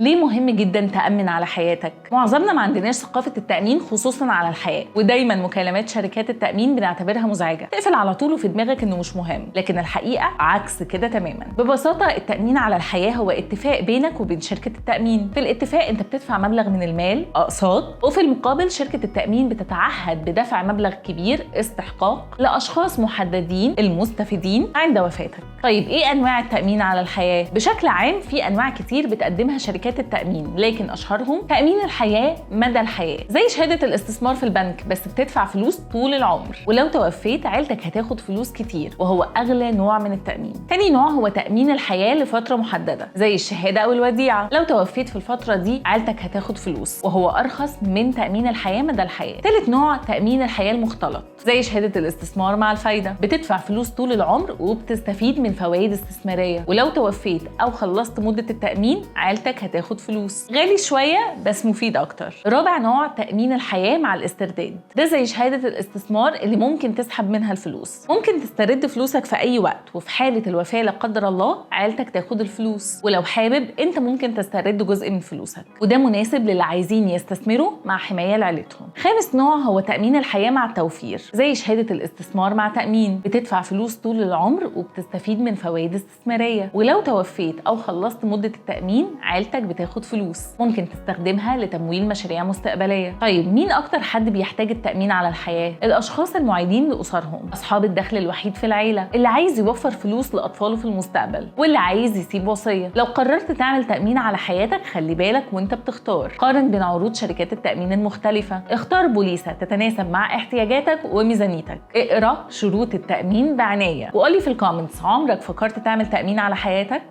ليه مهم جدا تأمن على حياتك؟ معظمنا ما عندناش ثقافة التأمين خصوصا على الحياة، ودايما مكالمات شركات التأمين بنعتبرها مزعجة، تقفل على طول وفي دماغك انه مش مهم، لكن الحقيقة عكس كده تماما. ببساطة التأمين على الحياة هو اتفاق بينك وبين شركة التأمين. في الاتفاق انت بتدفع مبلغ من المال اقساط، وفي المقابل شركة التأمين بتتعهد بدفع مبلغ كبير استحقاق لأشخاص محددين المستفيدين عند وفاتك. طيب ايه انواع التأمين على الحياة؟ بشكل عام في انواع كتير بتقدمها شركات التأمين، لكن اشهرهم تأمين الحياة مدى الحياة، زي شهادة الاستثمار في البنك بس بتدفع فلوس طول العمر، ولو توفيت عيلتك هتاخد فلوس كتير وهو اغلى نوع من التأمين. تاني نوع هو تأمين الحياة لفترة محددة، زي الشهادة او الوديعة، لو توفيت في الفترة دي عيلتك هتاخد فلوس وهو ارخص من تأمين الحياة مدى الحياة. تالت نوع تأمين الحياة المختلط، زي شهادة الاستثمار مع الفايدة، بتدفع فلوس طول العمر وبتستفيد من فوائد استثمارية، ولو توفيت او خلصت مدة التأمين عيلتك هتاخد فلوس. غالي شوية بس مفيد اكتر. رابع نوع تأمين الحياة مع الاسترداد، ده زي شهادة الاستثمار اللي ممكن تسحب منها الفلوس، ممكن تسترد فلوسك في اي وقت، وفي حالة الوفاة لا قدر الله عيلتك تاخد الفلوس، ولو حابب انت ممكن تسترد جزء من فلوسك، وده مناسب للي عايزين يستثمروا مع حماية لعيلتهم. خامس نوع هو تأمين الحياة مع التوفير، زي شهادة الاستثمار مع تأمين، بتدفع فلوس طول العمر وبتستفيد من فوائد استثمارية، ولو توفيت او خلصت مدة التأمين عيلتك بتاخد فلوس، ممكن تستخدمها لتمويل مشاريع مستقبلية. طيب مين اكتر حد بيحتاج التأمين على الحياة؟ الاشخاص المعيدين لأسرهم، اصحاب الدخل الوحيد في العيلة، اللي عايز يوفر فلوس لأطفاله في المستقبل، واللي عايز يسيب وصية. لو قررت تعمل تأمين على حياتك خلي بالك وانت بتختار، قارن بين عروض شركات التأمين المختلفة، اختار بوليسة تتناسب مع احتياجاتك وميزانيتك، اقرأ شروط التأمين بعناية، وقولي في الكومنتس عمرك فكرت تعمل تأمين على حياتك؟